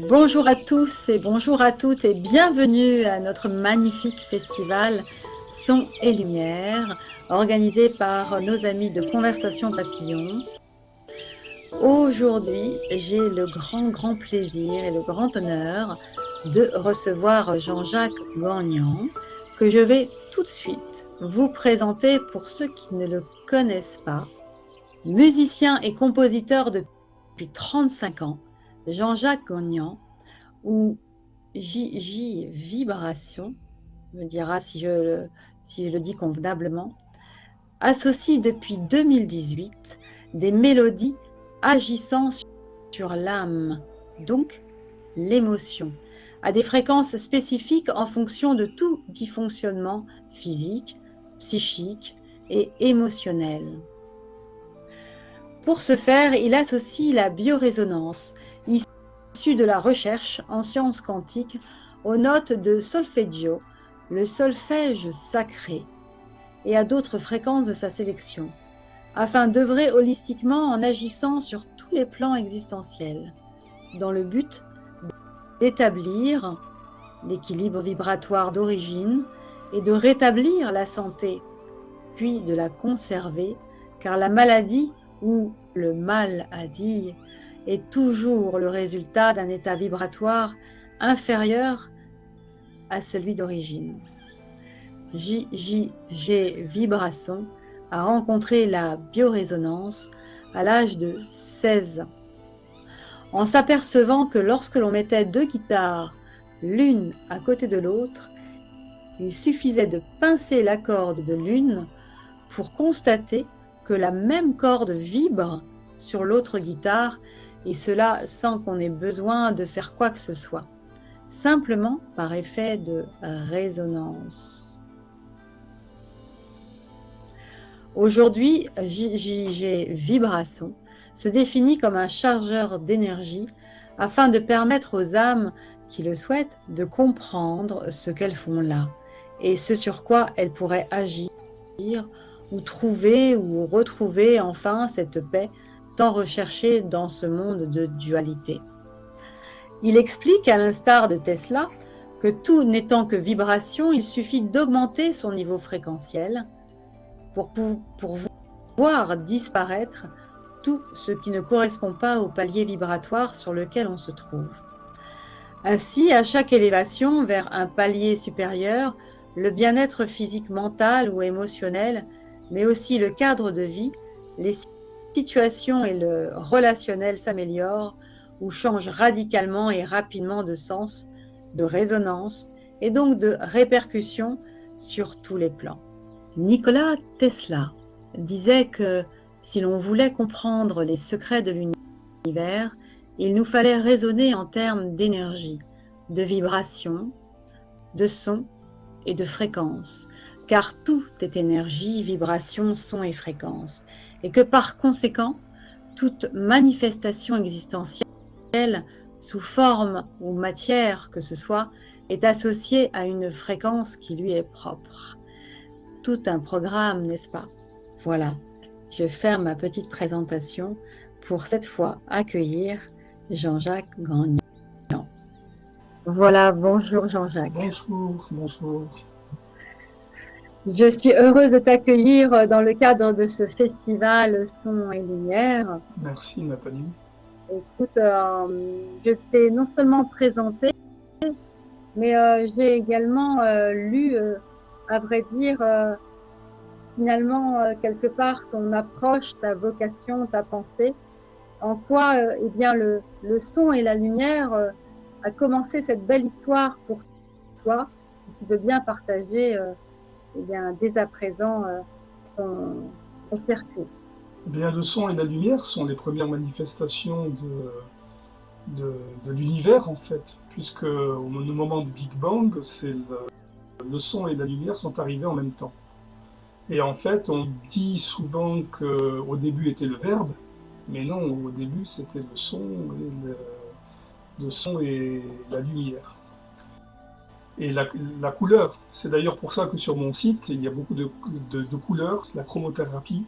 Bonjour à tous et bonjour à toutes et bienvenue à notre magnifique festival Son et Lumière organisé par nos amis de Conversation Papillon. Aujourd'hui, j'ai le grand plaisir et le grand honneur de recevoir Jean-Jacques Gagnon que je vais tout de suite vous présenter pour ceux qui ne le connaissent pas. Musicien et compositeur depuis 35 ans, Jean-Jacques Gagnon ou J Vibration, me dira si je le dis convenablement, associe depuis 2018 des mélodies agissant sur l'âme, donc l'émotion, à des fréquences spécifiques en fonction de tout dysfonctionnement physique, psychique et émotionnel. Pour ce faire, il associe la biorésonance, issue de la recherche en sciences quantiques, aux notes de solfeggio, le solfège sacré, et à d'autres fréquences de sa sélection, afin d'œuvrer holistiquement en agissant sur tous les plans existentiels, dans le but d'établir l'équilibre vibratoire d'origine et de rétablir la santé, puis de la conserver, car la maladie ou le mal à dire est toujours le résultat d'un état vibratoire inférieur à celui d'origine. JJG Vibration a rencontré la biorésonance à l'âge de 16 ans, en s'apercevant que lorsque l'on mettait deux guitares l'une à côté de l'autre, il suffisait de pincer la corde de l'une pour constater que la même corde vibre sur l'autre guitare, et cela sans qu'on ait besoin de faire quoi que ce soit, simplement par effet de résonance. Aujourd'hui, JJG Vibration se définit comme un chargeur d'énergie afin de permettre aux âmes qui le souhaitent de comprendre ce qu'elles font là et ce sur quoi elles pourraient agir ou trouver ou retrouver enfin cette paix tant recherchée dans ce monde de dualité. Il explique, à l'instar de Tesla, que tout n'étant que vibration, il suffit d'augmenter son niveau fréquentiel pour voir disparaître tout ce qui ne correspond pas au palier vibratoire sur lequel on se trouve. Ainsi, à chaque élévation vers un palier supérieur, le bien-être physique, mental ou émotionnel, mais aussi le cadre de vie, les situations et le relationnel s'améliorent ou changent radicalement et rapidement de sens, de résonance et donc de répercussions sur tous les plans. Nikola Tesla disait que si l'on voulait comprendre les secrets de l'univers, il nous fallait raisonner en termes d'énergie, de vibration, de son et de fréquence, car tout est énergie, vibration, son et fréquence, et que par conséquent, toute manifestation existentielle, sous forme ou matière que ce soit, est associée à une fréquence qui lui est propre. Tout un programme, n'est-ce pas? Voilà, je ferme ma petite présentation pour cette fois accueillir Jean-Jacques Gagnon. Voilà, bonjour Jean-Jacques. Bonjour. Je suis heureuse de t'accueillir dans le cadre de ce festival Son et Lumière. Merci Nathalie. Écoute, je t'ai non seulement présenté, mais j'ai également lu, à vrai dire, finalement, quelque part, ton approche, ta vocation, ta pensée, en quoi eh bien, le son et la lumière a commencé cette belle histoire pour toi, si tu veux bien partager eh bien, dès à présent ton circuit. Eh bien, le son et la lumière sont les premières manifestations de l'univers en fait, puisque au moment du Big Bang, le son et la lumière sont arrivés en même temps. Et en fait, on dit souvent qu'au début était le verbe, mais non, au début c'était le son et la lumière. Et la couleur, c'est d'ailleurs pour ça que sur mon site, il y a beaucoup de couleurs, c'est la chromothérapie,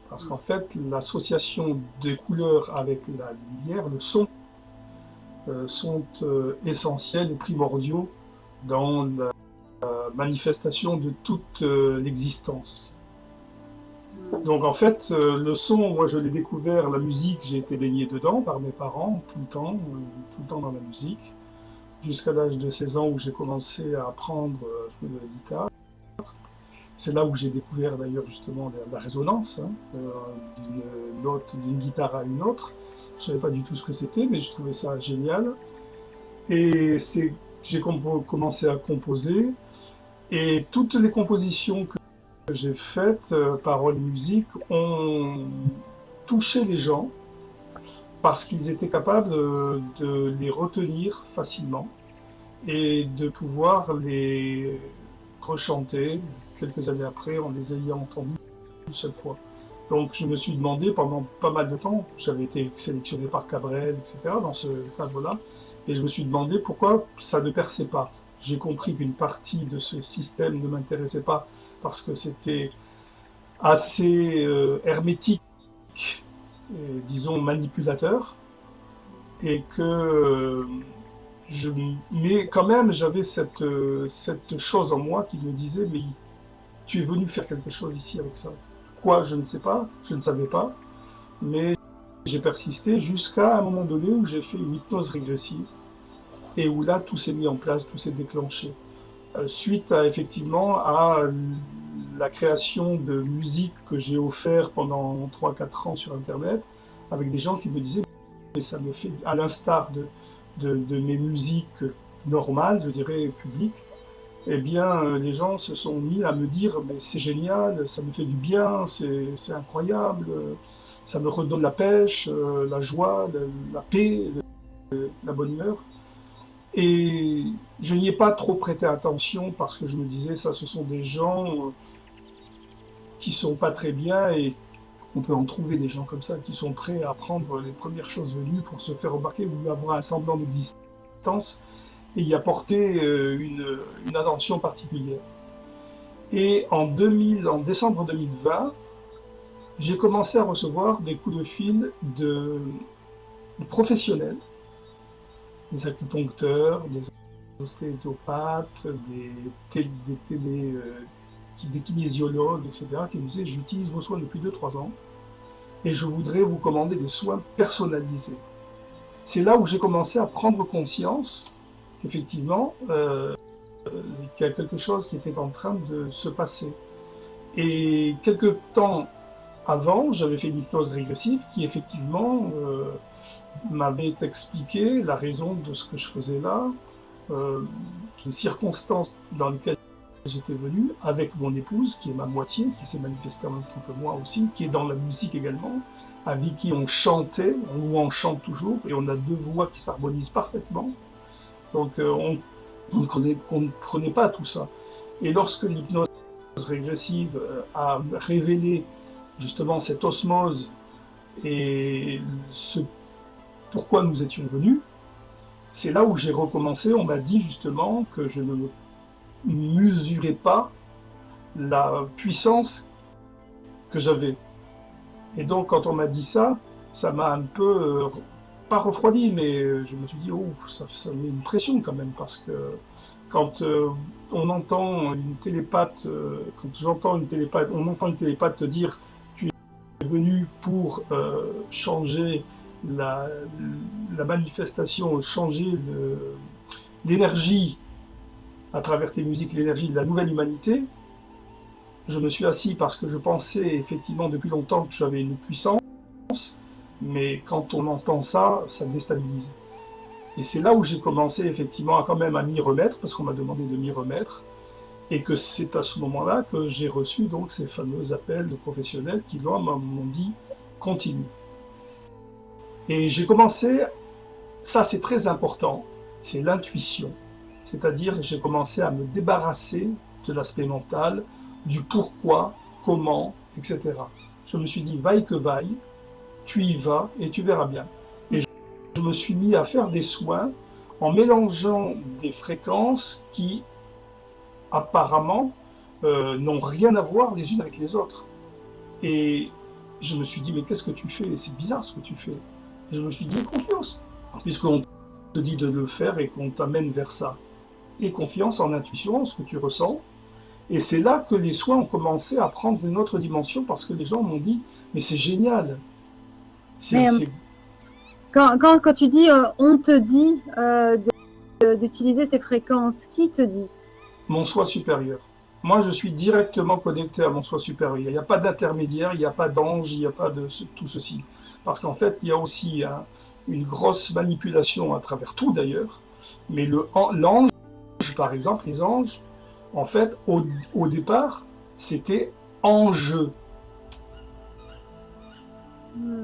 parce qu'en fait, l'association des couleurs avec la lumière, le son, sont essentiels et primordiaux dans la manifestation de toute l'existence. Donc en fait, le son, moi je l'ai découvert, la musique, j'ai été baigné dedans par mes parents tout le temps dans la musique, jusqu'à l'âge de 16 ans où j'ai commencé à apprendre à jouer de la guitare. C'est là où j'ai découvert d'ailleurs justement la résonance, hein, d'une note, d'une guitare à une autre. Je ne savais pas du tout ce que c'était, mais je trouvais ça génial. Et j'ai commencé à composer. Et toutes les compositions que j'ai faites, paroles et musique, ont touché les gens parce qu'ils étaient capables de les retenir facilement et de pouvoir les rechanter quelques années après en les ayant entendus une seule fois. Donc je me suis demandé pendant pas mal de temps, j'avais été sélectionné par Cabrel, etc., dans ce cadre-là, et je me suis demandé pourquoi ça ne perçait pas. J'ai compris qu'une partie de ce système ne m'intéressait pas parce que c'était assez hermétique, et, disons manipulateur, et que mais quand même j'avais cette chose en moi qui me disait mais tu es venu faire quelque chose ici avec ça. Quoi, je ne sais pas, je ne savais pas, mais j'ai persisté jusqu'à un moment donné où j'ai fait une hypnose régressive et où là tout s'est mis en place, tout s'est déclenché. Suite à effectivement à la création de musique que j'ai offert pendant 3-4 ans sur Internet, avec des gens qui me disaient mais ça me fait, à l'instar de mes musiques normales, je dirais publiques, eh bien, les gens se sont mis à me dire mais c'est génial, ça me fait du bien, c'est incroyable, ça me redonne la pêche, la joie, la paix, la bonne humeur. Et je n'y ai pas trop prêté attention parce que je me disais ça, ce sont des gens qui sont pas très bien et on peut en trouver des gens comme ça qui sont prêts à prendre les premières choses venues pour se faire remarquer ou avoir un semblant d'existence et y apporter une attention particulière. Et en décembre 2020, j'ai commencé à recevoir des coups de fil de professionnels, des acupuncteurs, des ostéopathes, des kinésiologues, etc., qui me disaient j'utilise vos soins depuis 2-3 ans et je voudrais vous commander des soins personnalisés. C'est là où j'ai commencé à prendre conscience qu'effectivement, qu'il y a quelque chose qui était en train de se passer. Et quelques temps avant, j'avais fait une hypnose régressive qui effectivement m'avait expliqué la raison de ce que je faisais là, les circonstances dans lesquelles j'étais venu avec mon épouse, qui est ma moitié, qui s'est manifestée en même temps que moi aussi, qui est dans la musique également, avec qui on chantait, ou on chante toujours, et on a deux voix qui s'harmonisent parfaitement. Donc on ne prenait pas tout ça. Et lorsque l'hypnose régressive a révélé justement cette osmose et ce pourquoi nous étions venus, c'est là où j'ai recommencé. On m'a dit justement que je ne mesurais pas la puissance que j'avais. Et donc quand on m'a dit ça, ça m'a un peu, pas refroidi, mais je me suis dit, oh, ça met une pression quand même, parce que quand on entend une télépathe, quand j'entends une télépathe, on entend une télépathe te dire tu es venu pour changer la manifestation, changer l'énergie à travers tes musiques, l'énergie de la nouvelle humanité. Je me suis assis parce que je pensais effectivement depuis longtemps que j'avais une puissance, mais quand on entend ça, ça déstabilise. Et c'est là où j'ai commencé effectivement quand même à m'y remettre, parce qu'on m'a demandé de m'y remettre, et que c'est à ce moment-là que j'ai reçu donc ces fameux appels de professionnels qui m'ont dit continue. Et j'ai commencé, ça c'est très important, c'est l'intuition. C'est-à-dire j'ai commencé à me débarrasser de l'aspect mental, du pourquoi, comment, etc. Je me suis dit, vaille que vaille, tu y vas et tu verras bien. Et je me suis mis à faire des soins en mélangeant des fréquences qui, apparemment, n'ont rien à voir les unes avec les autres. Et je me suis dit, mais qu'est-ce que tu fais? C'est bizarre ce que tu fais. Et je me suis dit, confiance. Puisqu'on te dit de le faire et qu'on t'amène vers ça. Et confiance en l'intuition, en ce que tu ressens. Et c'est là que les soins ont commencé à prendre une autre dimension parce que les gens m'ont dit, mais c'est génial. Mais C'est quand tu dis on te dit d'utiliser ces fréquences, qui te dit? mon soi supérieur. Moi, je suis directement connecté à mon soi supérieur. Il n'y a pas d'intermédiaire, il n'y a pas d'ange, il n'y a pas de tout ceci. Parce qu'en fait, il y a aussi une grosse manipulation à travers tout d'ailleurs. Mais l'ange, par exemple, les anges, en fait, au départ, c'était enjeu.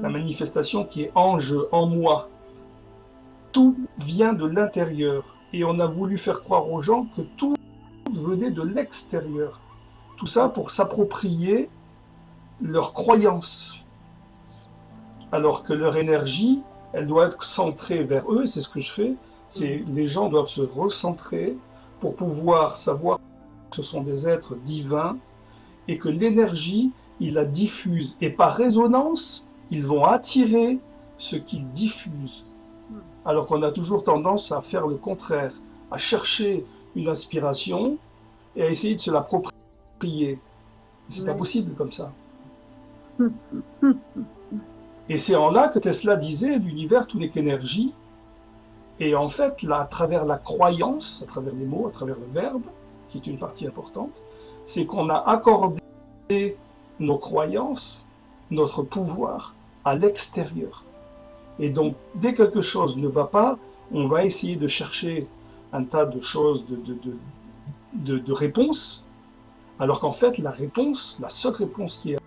La manifestation qui est enjeu, en moi. Tout vient de l'intérieur. Et on a voulu faire croire aux gens que tout venait de l'extérieur. Tout ça pour s'approprier leurs croyances. Alors que leur énergie, elle doit être centrée vers eux, et c'est ce que je fais. Les gens doivent se recentrer pour pouvoir savoir que ce sont des êtres divins et que l'énergie, ils la diffusent. Et par résonance, ils vont attirer ce qu'ils diffusent. Alors qu'on a toujours tendance à faire le contraire, à chercher une inspiration et à essayer de se l'approprier. C'est pas possible comme ça. Et c'est en là que Tesla disait, l'univers, tout n'est qu'énergie. Et en fait, là, à travers la croyance, à travers les mots, à travers le verbe, qui est une partie importante, c'est qu'on a accordé nos croyances, notre pouvoir à l'extérieur. Et donc, dès que quelque chose ne va pas, on va essayer de chercher un tas de choses, de réponses, alors qu'en fait, la réponse, la seule réponse qu'il y a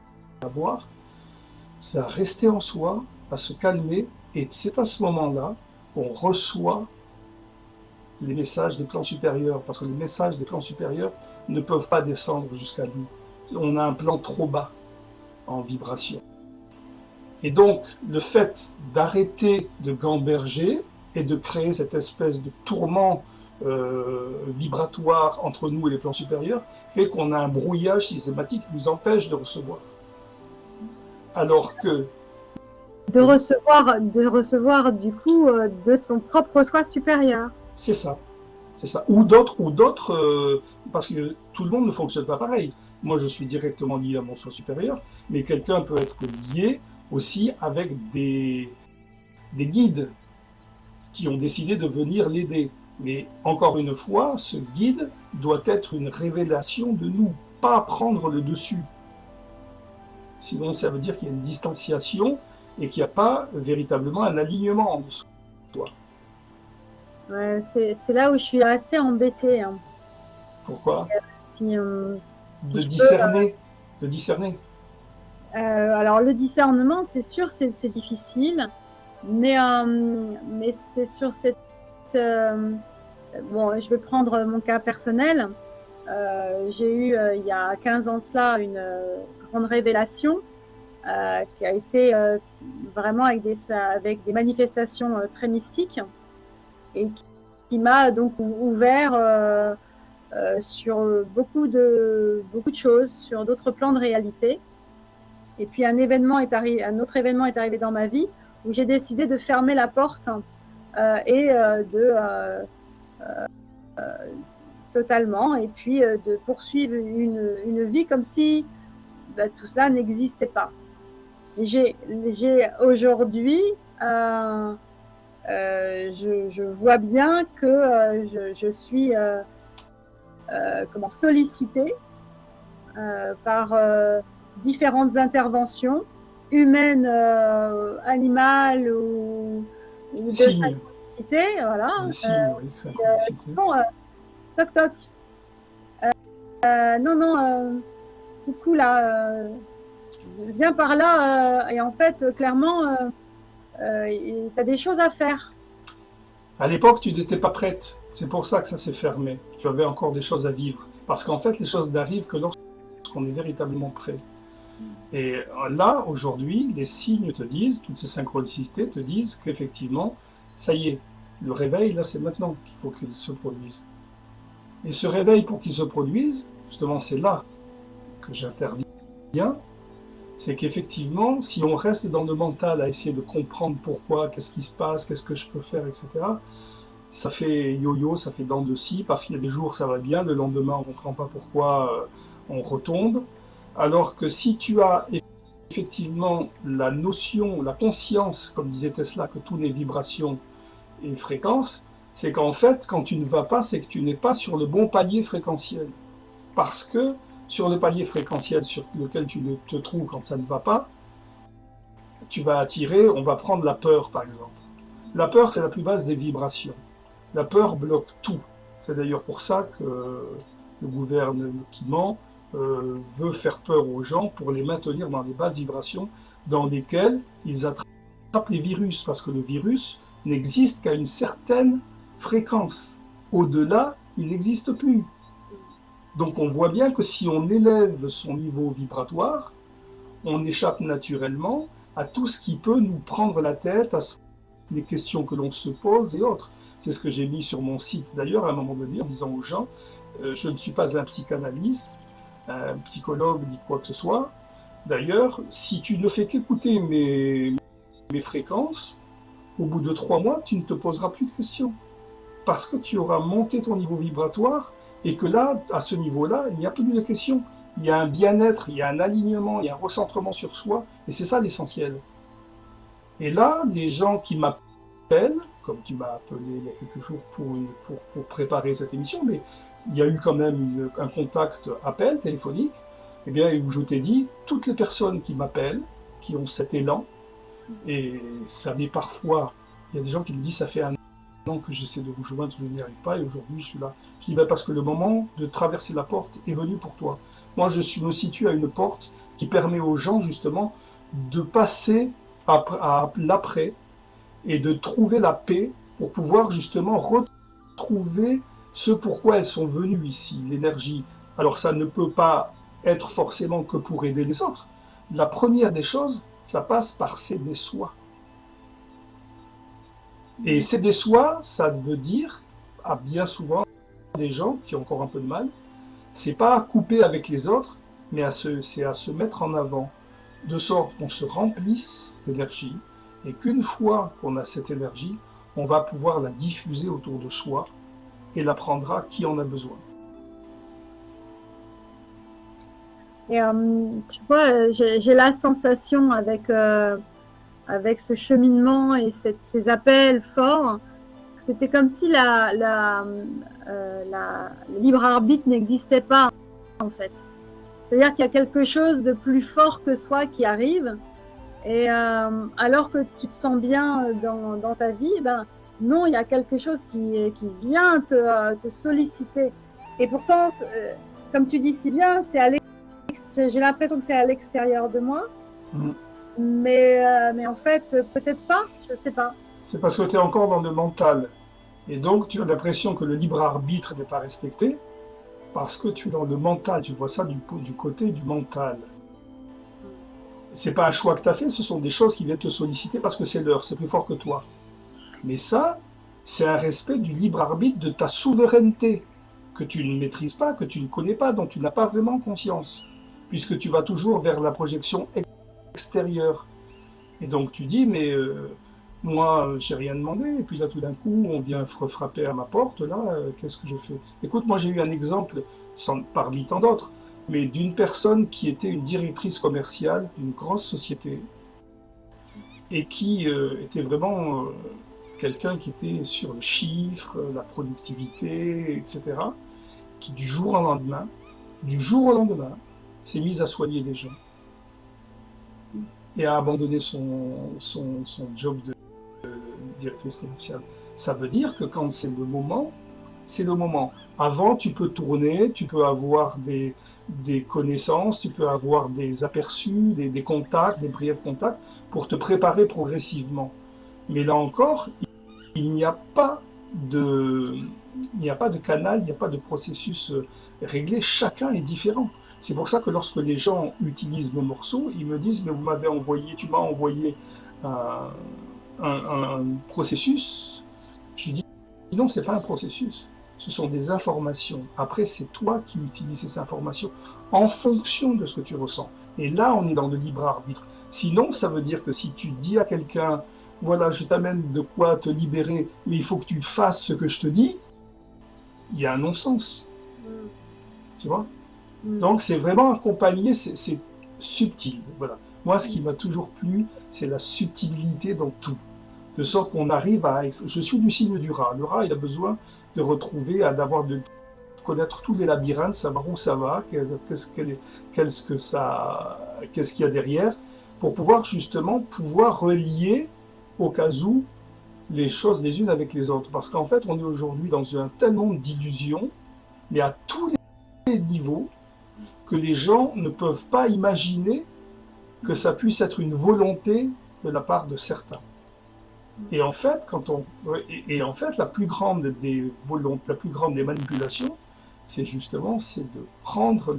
à avoir, c'est à rester en soi, à se calmer, et c'est à ce moment-là qu'on reçoit les messages des plans supérieurs, parce que les messages des plans supérieurs ne peuvent pas descendre jusqu'à nous. On a un plan trop bas en vibration. Et donc, le fait d'arrêter de gamberger et de créer cette espèce de tourment vibratoire entre nous et les plans supérieurs fait qu'on a un brouillage systématique qui nous empêche de recevoir. Alors que de recevoir du coup de son propre soi supérieur. C'est ça. Ou d'autres, parce que tout le monde ne fonctionne pas pareil. Moi, je suis directement lié à mon soi supérieur, mais quelqu'un peut être lié aussi avec des guides qui ont décidé de venir l'aider. Mais encore une fois, ce guide doit être une révélation de nous, pas prendre le dessus. Sinon, ça veut dire qu'il y a une distanciation et qu'il n'y a pas véritablement un alignement de soi. Ouais, c'est là où je suis assez embêtée. Hein. Pourquoi si de discerner. De discerner. Alors, le discernement, c'est sûr, c'est difficile, mais c'est sur cette... bon, je vais prendre mon cas personnel. J'ai eu, il y a 15 ans cela, une grande révélation qui a été vraiment avec des manifestations très mystiques et qui m'a donc ouvert sur beaucoup de choses, sur d'autres plans de réalité. Et puis un autre événement est arrivé dans ma vie où j'ai décidé de fermer la porte et totalement, et puis de poursuivre une vie comme si tout cela n'existait pas. Et j'ai aujourd'hui, je vois bien que je suis sollicitée par différentes interventions humaines, animales ou de synchronicité, voilà. Toc toc. Non, coucou là, viens par là. Et en fait, clairement, tu as des choses à faire. À l'époque, tu n'étais pas prête. C'est pour ça que ça s'est fermé. Tu avais encore des choses à vivre. Parce qu'en fait, les choses n'arrivent que lorsqu'on est véritablement prêt. Et là, aujourd'hui, les signes te disent, toutes ces synchronicités te disent qu'effectivement, ça y est, le réveil, là, c'est maintenant qu'il faut qu'il se produise. Et ce réveil, pour qu'il se produise, justement, c'est là que j'interviens, c'est qu'effectivement, si on reste dans le mental à essayer de comprendre pourquoi, qu'est-ce qui se passe, qu'est-ce que je peux faire, etc., ça fait yo-yo, ça fait dents de scie, parce qu'il y a des jours ça va bien, le lendemain on ne comprend pas pourquoi on retombe. Alors que si tu as effectivement la notion, la conscience, comme disait Tesla, que tout n'est vibration et fréquence, c'est qu'en fait, quand tu ne vas pas, c'est que tu n'es pas sur le bon palier fréquentiel. Parce que sur le palier fréquentiel sur lequel tu te trouves quand ça ne va pas, tu vas attirer, on va prendre la peur par exemple. La peur, c'est la plus basse des vibrations. La peur bloque tout. C'est d'ailleurs pour ça que le gouvernement veut faire peur aux gens pour les maintenir dans les basses vibrations dans lesquelles ils attrapent les virus, parce que le virus n'existe qu'à une certaine fréquence. Au-delà, il n'existe plus. Donc on voit bien que si on élève son niveau vibratoire, on échappe naturellement à tout ce qui peut nous prendre la tête, à les questions que l'on se pose et autres. C'est ce que j'ai mis sur mon site d'ailleurs à un moment donné en disant aux gens, je ne suis pas un psychanalyste, un psychologue ni quoi que ce soit. D'ailleurs, si tu ne fais qu'écouter mes fréquences, au bout de 3 mois, tu ne te poseras plus de questions. Parce que tu auras monté ton niveau vibratoire et que là, à ce niveau-là, il n'y a plus de questions. Il y a un bien-être, il y a un alignement, il y a un recentrement sur soi, et c'est ça l'essentiel. Et là, les gens qui m'appellent, comme tu m'as appelé il y a quelques jours pour préparer cette émission, mais il y a eu quand même un contact appel téléphonique, eh bien, où je t'ai dit, toutes les personnes qui m'appellent, qui ont cet élan, et ça met parfois, il y a des gens qui me disent, ça fait un an que j'essaie de vous joindre, je n'y arrive pas, et aujourd'hui je suis là. Je dis, ben parce que le moment de traverser la porte est venu pour toi. Moi, me situe à une porte qui permet aux gens, justement, de passer à l'après et de trouver la paix pour pouvoir, justement, retrouver ce pourquoi elles sont venues ici, l'énergie. Alors, ça ne peut pas être forcément que pour aider les autres. La première des choses, ça passe par s'aider soi. Et s'aider soi, ça veut dire, à bien souvent, des gens qui ont encore un peu de mal, c'est pas à couper avec les autres, mais c'est à se mettre en avant, de sorte qu'on se remplisse d'énergie, et qu'une fois qu'on a cette énergie, on va pouvoir la diffuser autour de soi, et la prendra qui en a besoin. Et tu vois, j'ai la sensation avec ce cheminement et ces appels forts, c'était comme si le libre arbitre n'existait pas, en fait. C'est-à-dire qu'il y a quelque chose de plus fort que soi qui arrive, et alors que tu te sens bien dans ta vie, ben non, il y a quelque chose qui vient te solliciter. Et pourtant, comme tu dis si bien, j'ai l'impression que c'est à l'extérieur de moi. Mais en fait, peut-être pas, je sais pas. C'est parce que tu es encore dans le mental. Et donc, tu as l'impression que le libre arbitre n'est pas respecté, parce que tu es dans le mental, tu vois ça du côté du mental. C'est pas un choix que tu as fait, ce sont des choses qui viennent te solliciter parce que c'est leur, c'est plus fort que toi. Mais ça, c'est un respect du libre arbitre, de ta souveraineté, que tu ne maîtrises pas, que tu ne connais pas, dont tu n'as pas vraiment conscience, puisque tu vas toujours vers la projection extérieure. Et donc tu dis, mais moi, j'ai rien demandé, et puis là, tout d'un coup, on vient frapper à ma porte, là, qu'est-ce que je fais? Écoute, moi, j'ai eu un exemple, parmi tant d'autres, mais d'une personne qui était une directrice commerciale d'une grosse société, et qui était vraiment quelqu'un qui était sur le chiffre, la productivité, etc., qui du jour au lendemain, s'est mise à soigner les gens, et a abandonné son job de directrice commerciale. Ça veut dire que quand c'est le moment, c'est le moment. Avant, tu peux tourner, tu peux avoir des connaissances, tu peux avoir des aperçus, des contacts, des briefs contacts pour te préparer progressivement. Mais là encore, il n'y a pas de canal, il n'y a pas de processus réglé. Chacun est différent. C'est pour ça que lorsque les gens utilisent mes morceaux, ils me disent, mais tu m'as envoyé un processus. Je dis, non, c'est pas un processus. Ce sont des informations. Après, c'est toi qui utilises ces informations en fonction de ce que tu ressens. Et là, on est dans le libre arbitre. Sinon, ça veut dire que si tu dis à quelqu'un, voilà, je t'amène de quoi te libérer, mais il faut que tu fasses ce que je te dis, il y a un non-sens, Mm. tu vois. Mm. Donc c'est vraiment accompagné, c'est subtil. Voilà. Moi, ce qui m'a toujours plu, c'est la subtilité dans tout. De sorte qu'on arrive à... Je suis du signe du rat. Le rat, il a besoin de retrouver, de connaître tous les labyrinthes, savoir où ça va, qu'est-ce qu'il y a derrière, pour pouvoir justement pouvoir relier au cas où les choses les unes avec les autres. Parce qu'en fait, on est aujourd'hui dans un tel monde d'illusions, mais à tous les niveaux, que les gens ne peuvent pas imaginer que ça puisse être une volonté de la part de certains. Et en fait, en fait, la plus grande des volontés, la plus grande des manipulations, c'est de prendre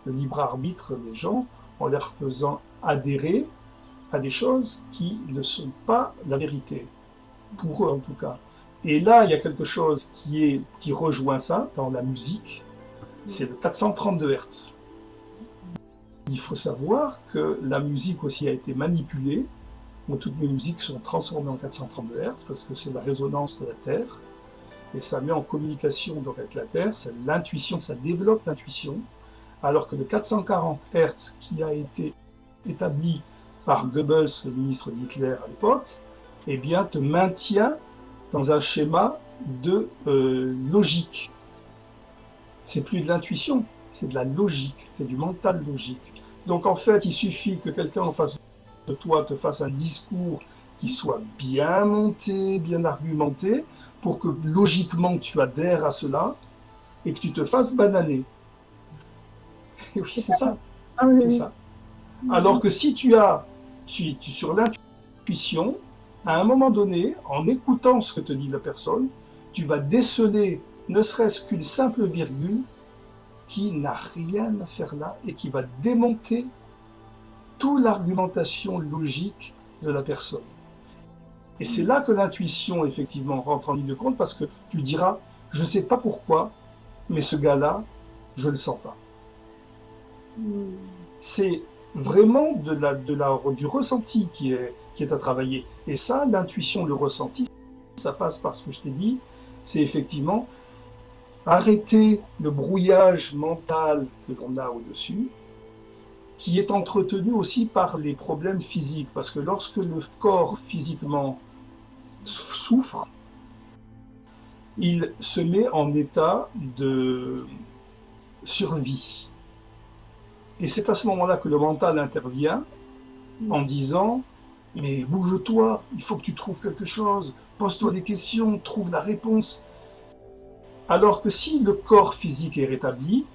le libre arbitre des gens en leur faisant adhérer à des choses qui ne sont pas la vérité, pour eux en tout cas. Et là, il y a quelque chose qui rejoint ça dans la musique, c'est le 432 Hertz. Il faut savoir que la musique aussi a été manipulée. Bon, toutes mes musiques sont transformées en 432 Hz parce que c'est la résonance de la Terre et ça met en communication donc avec la Terre, c'est l'intuition, ça développe l'intuition, alors que le 440 Hz qui a été établi par Goebbels, le ministre d'Hitler à l'époque, eh bien, te maintient dans un schéma de logique. C'est plus de l'intuition, c'est de la logique, c'est du mental logique. Donc en fait, il suffit que quelqu'un en face de toi te fasse un discours qui soit bien monté, bien argumenté, pour que logiquement tu adhères à cela et que tu te fasses bananer. Et oui, c'est ça, Ah oui, c'est oui. ça. Alors que si tu as sur l'intuition, à un moment donné, en écoutant ce que te dit la personne, tu vas déceler ne serait-ce qu'une simple virgule qui n'a rien à faire là et qui va démonter toute l'argumentation logique de la personne. Et c'est là que l'intuition, effectivement, rentre en ligne de compte parce que tu diras, je ne sais pas pourquoi, mais ce gars-là, je ne le sens pas. C'est vraiment du ressenti qui est à travailler. Et ça, l'intuition, le ressenti, ça passe par ce que je t'ai dit, c'est effectivement arrêter le brouillage mental que l'on a au-dessus, qui est entretenu aussi par les problèmes physiques, parce que lorsque le corps physiquement souffre, il se met en état de survie. Et c'est à ce moment-là que le mental intervient en disant « Mais bouge-toi, il faut que tu trouves quelque chose, pose-toi des questions, trouve la réponse. » Alors que si le corps physique est rétabli,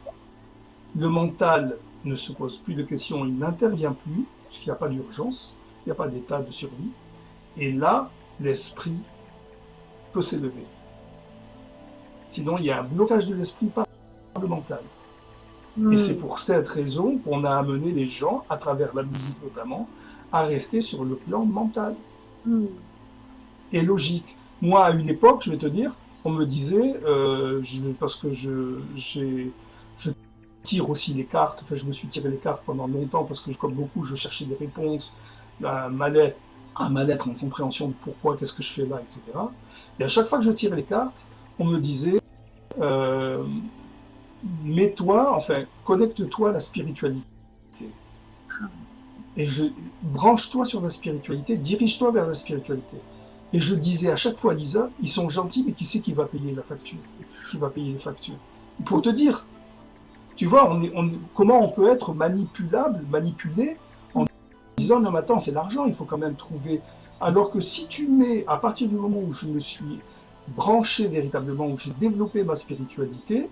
le mental ne se pose plus de questions, il n'intervient plus, parce qu'il n'y a pas d'urgence, il n'y a pas d'état de survie. Et là, l'esprit peut s'élever. Sinon, il y a un blocage de l'esprit par le mental. Et c'est pour cette raison qu'on a amené les gens, à travers la musique notamment, à rester sur le plan mental et logique. Moi, à une époque, je vais te dire, on me disait, parce que je tire aussi les cartes, enfin, je me suis tiré les cartes pendant longtemps parce que, comme beaucoup, je cherchais des réponses à ma lettre en compréhension de pourquoi, qu'est-ce que je fais là, etc. Et à chaque fois que je tirais les cartes, on me disait, mets-toi, enfin, connecte-toi à la spiritualité. Et branche-toi sur la spiritualité, dirige-toi vers la spiritualité. Et je disais à chaque fois à Lisa, ils sont gentils, mais qui c'est qui va payer la facture? Qui va payer les factures? Pour te dire, tu vois, comment on peut être manipulé en disant, non mais attends, c'est l'argent, il faut quand même trouver. Alors que si tu mets, à partir du moment où je me suis branché véritablement, où j'ai développé ma spiritualité,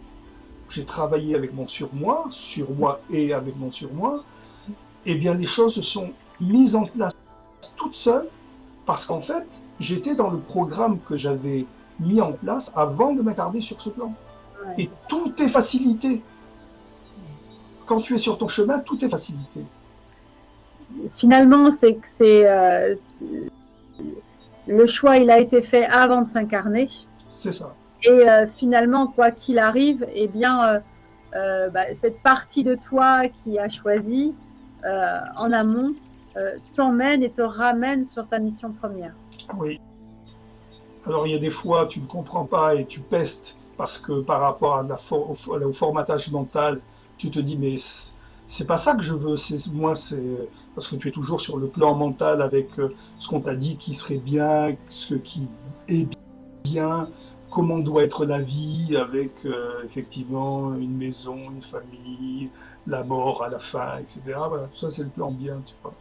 j'ai travaillé avec mon surmoi et avec mon surmoi, eh bien les choses se sont mises en place toutes seules parce qu'en fait, j'étais dans le programme que j'avais mis en place avant de m'attarder sur ce plan. Ouais, et tout est facilité. Quand tu es sur ton chemin, tout est facilité. Finalement, le choix, il a été fait avant de s'incarner. C'est ça. Et finalement, quoi qu'il arrive, eh bien, cette partie de toi qui a choisi en amont, t'emmène et te ramène sur ta mission première. Oui. Alors il y a des fois, tu ne comprends pas et tu pestes parce que par rapport à au formatage mental, tu te dis, mais c'est pas ça que je veux. Moi, c'est parce que tu es toujours sur le plan mental avec ce qu'on t'a dit qui serait bien, ce qui est bien, comment doit être la vie avec effectivement une maison, une famille, la mort à la fin, etc. Voilà, tout ça, c'est le plan bien, tu vois.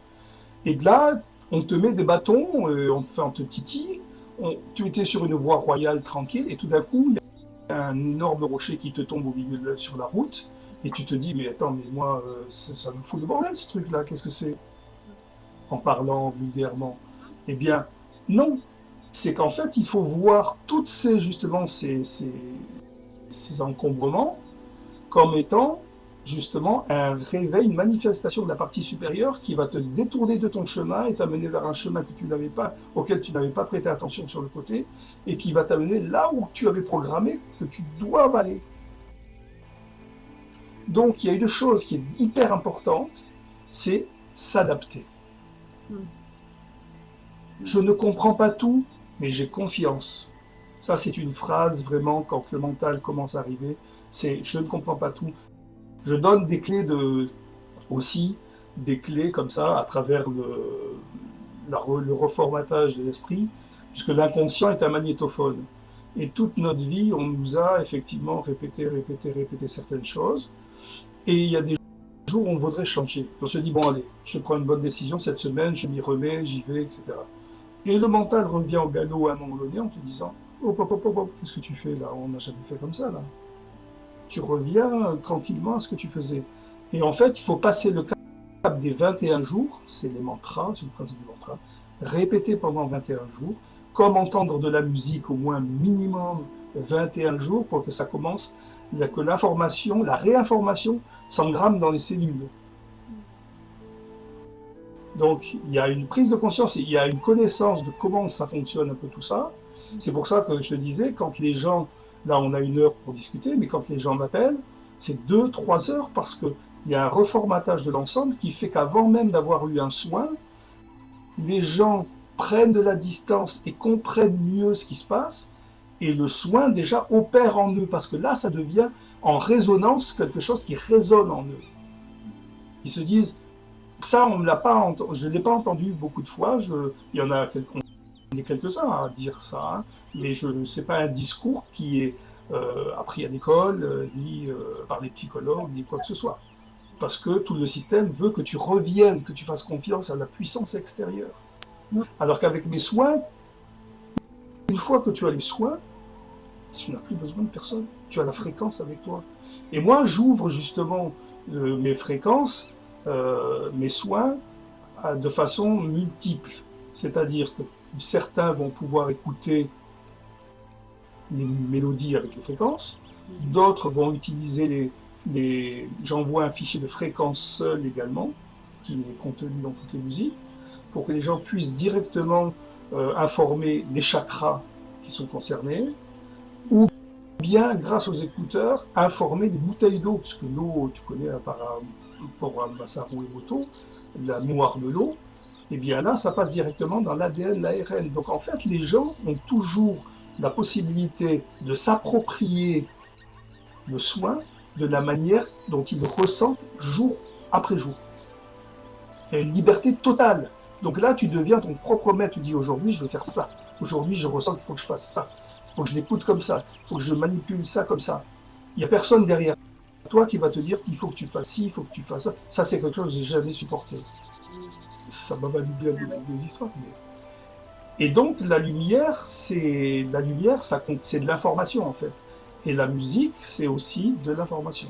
Et de là, on te met des bâtons, on te titille. Tu étais sur une voie royale tranquille et tout d'un coup, il y a un énorme rocher qui te tombe au milieu sur la route et tu te dis, mais attends, mais moi, ça me fout le bordel ce truc-là, qu'est-ce que c'est? En parlant vulgairement. Eh bien, non. C'est qu'en fait, il faut voir toutes ces, justement, ces encombrements comme étant justement un réveil, une manifestation de la partie supérieure qui va te détourner de ton chemin et t'amener vers un chemin que tu n'avais pas, auquel tu n'avais pas prêté attention sur le côté, et qui va t'amener là où tu avais programmé que tu dois aller. Donc il y a une chose qui est hyper importante, c'est s'adapter. Je ne comprends pas tout, mais j'ai confiance. Ça, c'est une phrase vraiment quand le mental commence à arriver. C'est je ne comprends pas tout. Je donne des clés aussi, des clés comme ça à travers le reformatage de l'esprit, puisque l'inconscient est un magnétophone. Et toute notre vie, on nous a effectivement répété certaines choses. Et il y a des jours où on voudrait changer. On se dit, bon allez, je prends une bonne décision cette semaine, je m'y remets, j'y vais, etc. Et le mental revient au galop à un moment donné en te disant, qu'est-ce que tu fais là? On n'a jamais fait comme ça là. Tu reviens tranquillement à ce que tu faisais. Et en fait, il faut passer le cap des 21 jours, c'est les mantras, c'est le principe du mantra, répéter pendant 21 jours, comme entendre de la musique au moins minimum 21 jours pour que ça commence, que l'information, la réinformation s'engramme dans les cellules. Donc il y a une prise de conscience, il y a une connaissance de comment ça fonctionne un peu tout ça. C'est pour ça que je te disais, quand les gens, là on a 1 heure pour discuter, mais quand les gens m'appellent, c'est 2-3 heures parce qu'il y a un reformatage de l'ensemble qui fait qu'avant même d'avoir eu un soin, les gens prennent de la distance et comprennent mieux ce qui se passe, et le soin déjà opère en eux, parce que là ça devient en résonance quelque chose qui résonne en eux. Ils se disent, ça on ne l'a pas, je ne l'ai pas entendu beaucoup de fois, il y en a quelques-uns à dire ça, hein, mais ce n'est pas un discours qui est appris à l'école, ni par les psychologues, ni quoi que ce soit. Parce que tout le système veut que tu reviennes, que tu fasses confiance à la puissance extérieure. Alors qu'avec mes soins, une fois que tu as les soins, tu n'as plus besoin de personne. Tu as la fréquence avec toi. Et moi, j'ouvre justement mes fréquences, mes soins, de façon multiple. C'est-à-dire que certains vont pouvoir écouter les mélodies avec les fréquences, d'autres vont utiliser j'envoie un fichier de fréquence seul également, qui est contenu dans toutes les musiques, pour que les gens puissent directement informer les chakras qui sont concernés, ou bien, grâce aux écouteurs, informer les bouteilles d'eau, parce que l'eau, tu connais, pour Masaru Emoto, la mémoire de l'eau, et bien là, ça passe directement dans l'ADN, l'ARN. Donc en fait, les gens ont toujours la possibilité de s'approprier le soin de la manière dont ils le ressentent jour après jour. Il y a une liberté totale. Donc là, tu deviens ton propre maître. Tu dis, aujourd'hui, je vais faire ça. Aujourd'hui, je ressens qu'il faut que je fasse ça. Il faut que je l'écoute comme ça. Il faut que je manipule ça comme ça. Il n'y a personne derrière toi qui va te dire qu'il faut que tu fasses ci, il faut que tu fasses ça. Ça, c'est quelque chose que je n'ai jamais supporté. Ça m'a valu bien des histoires. Mais... Et donc, la lumière, c'est de l'information, en fait. Et la musique, c'est aussi de l'information.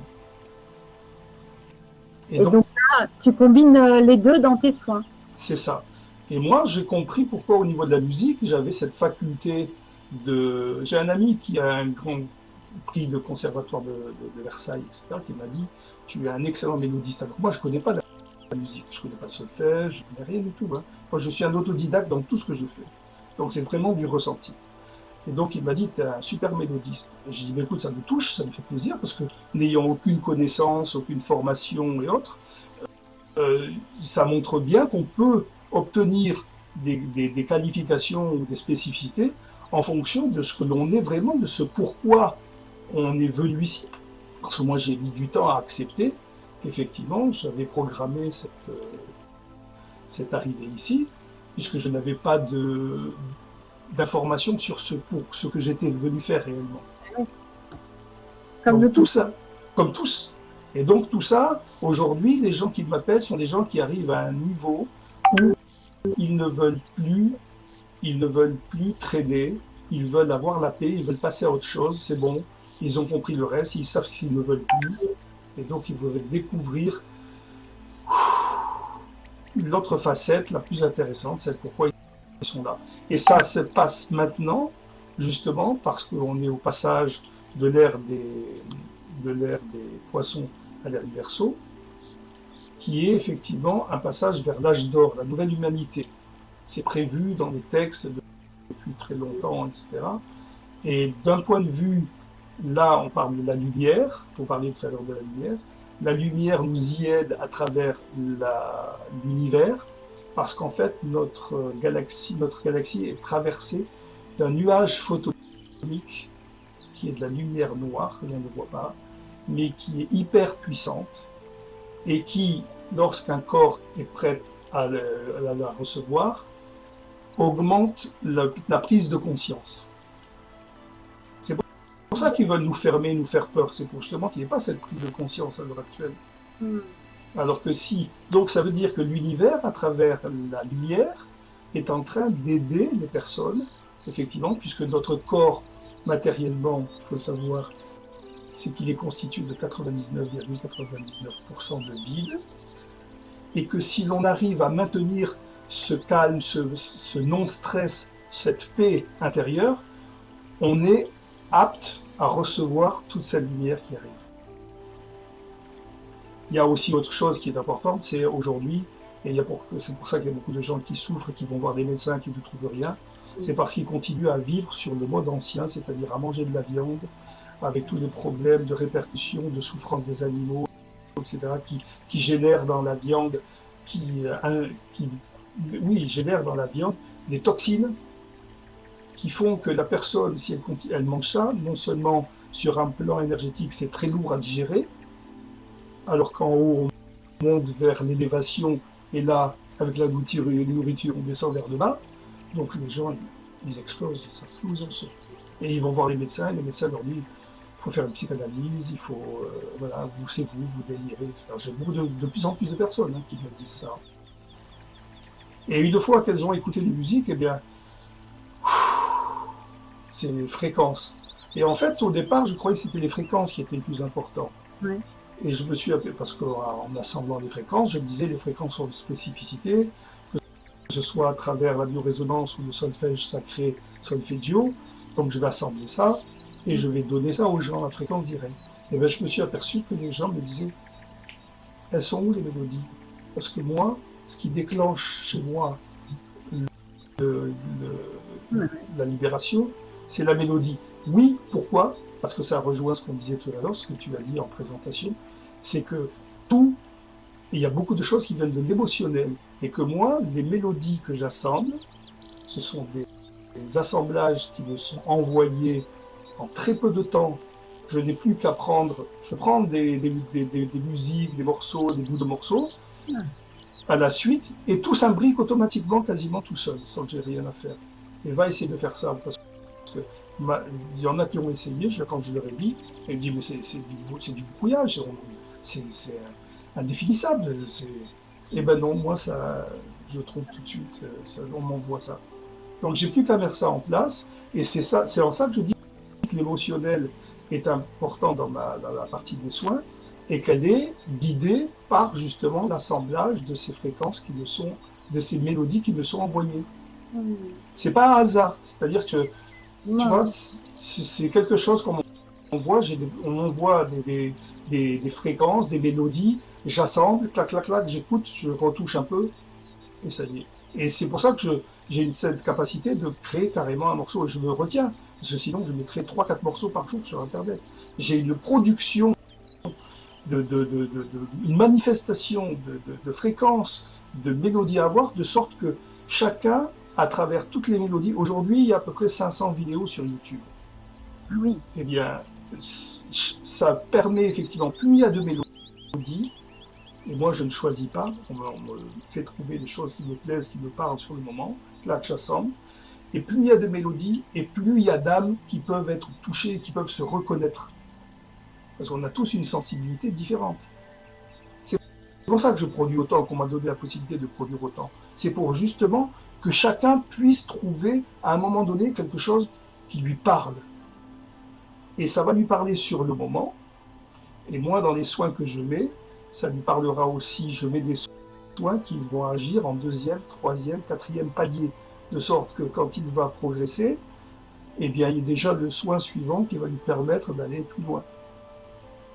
Et donc là, tu combines les deux dans tes soins. C'est ça. Et moi, j'ai compris pourquoi au niveau de la musique, j'avais cette faculté de... J'ai un ami qui a un grand prix de conservatoire de Versailles, etc., qui m'a dit, tu es un excellent mélodiste. Alors moi, je ne connais pas la musique, je ne connais pas le solfège, je ne connais rien du tout. Hein. Moi, je suis un autodidacte dans tout ce que je fais. Donc, c'est vraiment du ressenti. Et donc, il m'a dit, tu es un super mélodiste. Et j'ai dit, écoute, ça me touche, ça me fait plaisir, parce que n'ayant aucune connaissance, aucune formation et autres, ça montre bien qu'on peut obtenir des qualifications ou des spécificités en fonction de ce que l'on est vraiment, de ce pourquoi on est venu ici. Parce que moi, j'ai mis du temps à accepter qu'effectivement, j'avais programmé cette arrivée ici, puisque je n'avais pas d'informations sur pour ce que j'étais venu faire réellement. Comme Donc, nous tout tous. ça, comme tous. Et donc tout ça, aujourd'hui, les gens qui m'appellent sont des gens qui arrivent à un niveau où ils ne veulent plus traîner, ils veulent avoir la paix, ils veulent passer à autre chose, c'est bon, ils ont compris le reste, ils savent ce qu'ils ne veulent plus, et donc ils veulent découvrir l'autre facette la plus intéressante, c'est pourquoi ils sont là. Et ça se passe maintenant, justement, parce qu'on est au passage de l'ère des poissons à l'ère du Verseau, qui est effectivement un passage vers l'âge d'or, la nouvelle humanité. C'est prévu dans les textes depuis très longtemps, etc. Et d'un point de vue, là, on parle de la lumière, on parlait tout à l'heure de la lumière. La lumière nous y aide à travers l'univers, parce qu'en fait, notre galaxie est traversée d'un nuage photonique qui est de la lumière noire, que l'on ne voit pas, mais qui est hyper puissante et qui, lorsqu'un corps est prêt à la recevoir, augmente la prise de conscience. C'est pour ça qu'ils veulent nous fermer, nous faire peur. C'est pour justement qu'il n'y ait pas cette prise de conscience à l'heure actuelle. Alors que si, donc ça veut dire que l'univers, à travers la lumière, est en train d'aider les personnes, effectivement, puisque notre corps, matériellement, il faut savoir, c'est qu'il est constitué de 99,99% de vide, et que si l'on arrive à maintenir ce calme, ce non-stress, cette paix intérieure, on est apte à recevoir toute cette lumière qui arrive. Il y a aussi autre chose qui est importante, c'est aujourd'hui, et c'est pour ça qu'il y a beaucoup de gens qui souffrent, qui vont voir des médecins qui ne trouvent rien, c'est parce qu'ils continuent à vivre sur le mode ancien, c'est-à-dire à manger de la viande, avec tous les problèmes de répercussions, de souffrance des animaux, etc., qui génèrent dans la viande, génèrent dans la viande des toxines qui font que la personne, si elle mange ça, non seulement sur un plan énergétique, c'est très lourd à digérer, alors qu'en haut, on monte vers l'élévation, et là, avec la nourriture, on descend vers le bas. Donc les gens, ils explosent, ils savent plus où ils en sont. Et ils vont voir les médecins, et les médecins leur disent, il faut faire une psychanalyse, il faut, voilà, vous délirez, etc. J'ai de plus en plus de personnes qui me disent ça. Et une fois qu'elles ont écouté les musiques, eh bien, c'est les fréquences. Et en fait, au départ, je croyais que c'était les fréquences qui étaient les plus importantes. Ouais. Et je me suis appelé, parce qu'en assemblant les fréquences, je me disais les fréquences ont une spécificité, que ce soit à travers la biorésonance ou le solfège sacré solfeggio. Donc je vais assembler ça et je vais donner ça aux gens, la fréquence directe. Et bien je me suis aperçu que les gens me disaient, elles sont où les mélodies? Parce que moi, ce qui déclenche chez moi la libération, c'est la mélodie. Oui, pourquoi? Parce que ça rejoint ce qu'on disait tout à l'heure, ce que tu as dit en présentation, c'est que il y a beaucoup de choses qui viennent de l'émotionnel, et que moi, les mélodies que j'assemble, ce sont des assemblages qui me sont envoyés en très peu de temps. Je n'ai plus qu'à prendre, je prends des musiques, des morceaux, des bouts de morceaux, à la suite, et tout s'imbrique automatiquement, quasiment tout seul, sans que j'ai rien à faire. Et va essayer de faire ça, parce que il y en a qui ont essayé, quand je leur ai dit, et ils me disent, mais c'est du brouillage, c'est indéfinissable. Et ben non, moi, ça, je trouve tout de suite, on m'envoie ça. Donc j'ai plus qu'à mettre ça en place, et c'est en ça que je dis que l'émotionnel est important dans la partie des soins, et qu'elle est guidée par justement l'assemblage de ces fréquences de ces mélodies qui me sont envoyées. C'est pas un hasard, c'est-à-dire que tu vois, c'est quelque chose qu'on voit, on envoie des fréquences, des mélodies, j'assemble, clac, clac, clac, j'écoute, je retouche un peu, et ça y est. Et c'est pour ça que j'ai cette capacité de créer carrément un morceau, et je me retiens, parce que sinon je mettrais 3-4 morceaux par jour sur Internet. J'ai une production une manifestation de fréquence, de mélodie à avoir, de sorte que chacun, à travers toutes les mélodies, aujourd'hui il y a à peu près 500 vidéos sur YouTube. Oui. Eh bien, ça permet effectivement, plus il y a de mélodies, et moi je ne choisis pas, on me fait trouver des choses qui me plaisent, qui me parlent sur le moment, là que j'assemble, et plus il y a de mélodies, et plus il y a d'âmes qui peuvent être touchées, qui peuvent se reconnaître. Parce qu'on a tous une sensibilité différente. C'est pour ça que je produis autant, qu'on m'a donné la possibilité de produire autant. C'est pour justement que chacun puisse trouver à un moment donné quelque chose qui lui parle. Et ça va lui parler sur le moment. Et moi, dans les soins que je mets, ça lui parlera aussi. Je mets des soins qui vont agir en deuxième, troisième, quatrième palier. De sorte que quand il va progresser, eh bien, il y a déjà le soin suivant qui va lui permettre d'aller plus loin.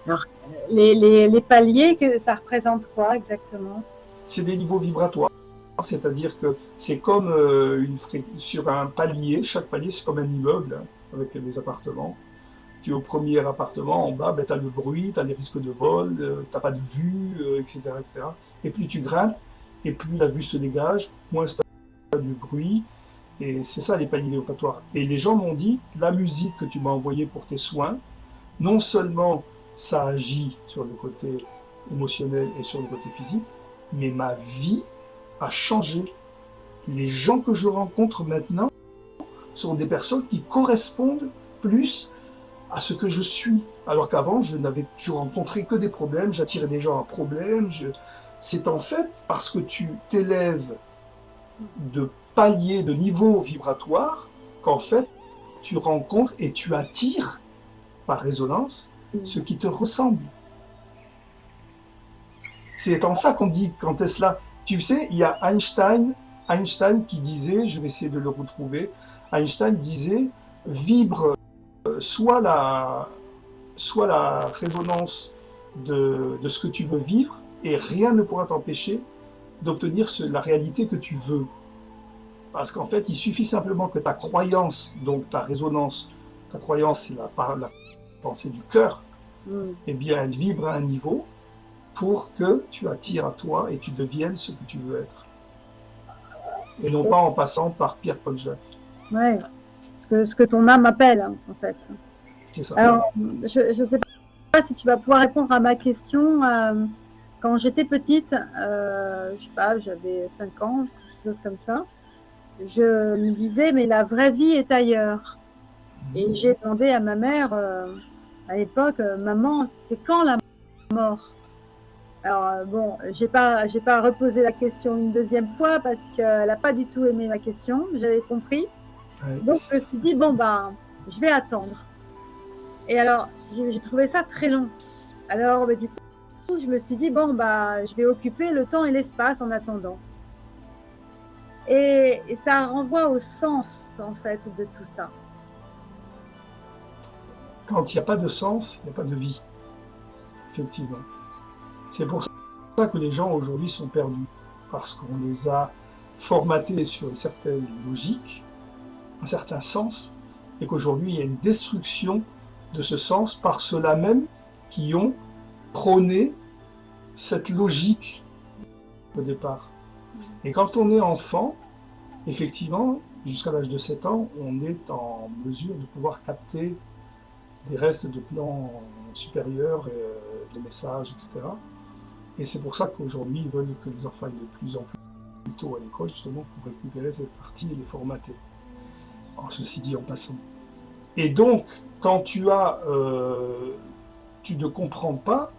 Alors, les paliers, ça représente quoi exactement? C'est des niveaux vibratoires. C'est-à-dire que c'est comme sur un palier, chaque palier c'est comme un immeuble hein, avec des appartements. Tu es au premier appartement, en bas, ben, tu as le bruit, tu as les risques de vol, tu n'as pas de vue, etc., etc. Et plus tu grimpes, et plus la vue se dégage, moins tu as du bruit. Et c'est ça les paliers vibratoires. Et les gens m'ont dit, la musique que tu m'as envoyée pour tes soins, non seulement ça agit sur le côté émotionnel et sur le côté physique, mais ma vie a changé. Les gens que je rencontre maintenant sont des personnes qui correspondent plus à ce que je suis. Alors qu'avant, je rencontrais que des problèmes, j'attirais des gens à problèmes. C'est en fait parce que tu t'élèves de paliers, de niveaux vibratoires, qu'en fait, tu rencontres et tu attires par résonance ce qui te ressemble. C'est en ça qu'on dit quand Tesla... Tu sais, il y a Einstein qui disait, je vais essayer de le retrouver, Einstein disait, vibre soit la résonance de ce que tu veux vivre, et rien ne pourra t'empêcher d'obtenir la réalité que tu veux. Parce qu'en fait, il suffit simplement que ta croyance, donc ta résonance, ta croyance, c'est la pensée du cœur, eh bien, elle vibre à un niveau pour que tu attires à toi et tu deviennes ce que tu veux être. Et non pas en passant par Pierre-Paul Jacques. Ouais, ce que ton âme appelle, hein, en fait. C'est ça. Alors, je ne sais pas si tu vas pouvoir répondre à ma question. Quand j'étais petite, je sais pas, j'avais 5 ans, quelque chose comme ça, je me disais, mais la vraie vie est ailleurs. Et j'ai demandé à ma mère, à l'époque, maman, c'est quand la mort? Alors bon, j'ai pas reposé la question une deuxième fois parce qu'elle n'a pas du tout aimé ma question, j'avais compris. Ouais. Donc je me suis dit, bon ben, je vais attendre. Et alors, j'ai trouvé ça très long. Alors du coup, je me suis dit, bon bah, je vais occuper le temps et l'espace en attendant. Et ça renvoie au sens, en fait, de tout ça. Quand il n'y a pas de sens, il n'y a pas de vie. Effectivement. C'est pour ça que les gens aujourd'hui sont perdus. Parce qu'on les a formatés sur une certaine logique, un certain sens, et qu'aujourd'hui il y a une destruction de ce sens par ceux-là même qui ont prôné cette logique au départ. Et quand on est enfant, effectivement, jusqu'à l'âge de 7 ans, on est en mesure de pouvoir capter des restes de plans supérieurs, de messages, etc. Et c'est pour ça qu'aujourd'hui, ils veulent que les enfants aillent de plus en plus tôt à l'école, justement, pour récupérer cette partie et les formater. Alors, ceci dit, en passant. Et donc, quand tu ne comprends pas,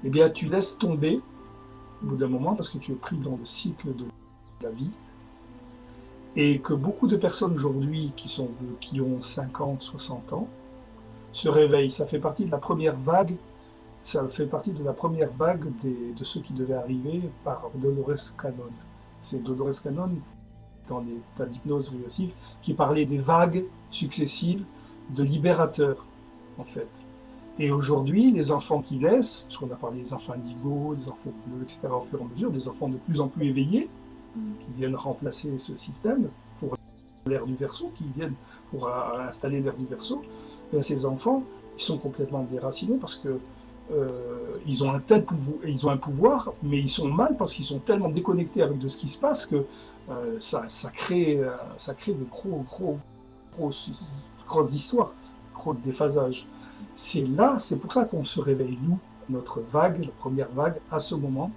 eh bien, tu laisses tomber au bout d'un moment parce que tu es pris dans le cycle de la vie. Et que beaucoup de personnes aujourd'hui qui ont 50, 60 ans se réveillent. Ça fait partie de la première vague. Ça fait partie de la première vague de ceux qui devaient arriver par Dolores Cannon. C'est Dolores Cannon, dans l'état d'hypnose régressive, qui parlait des vagues successives de libérateurs, en fait. Et aujourd'hui, les enfants qui naissent, parce qu'on a parlé des enfants indigos, des enfants bleus, etc., au fur et à mesure, des enfants de plus en plus éveillés, qui viennent remplacer ce système pour l'ère du Verseau, qui viennent pour installer l'ère du Verseau, bien ces enfants, ils sont complètement déracinés parce que ils ont un pouvoir, mais ils sont mal parce qu'ils sont tellement déconnectés avec de ce qui se passe que ça crée de grosses histoires, gros déphasage. C'est pour ça qu'on se réveille, nous, notre vague, la première vague, à ce moment.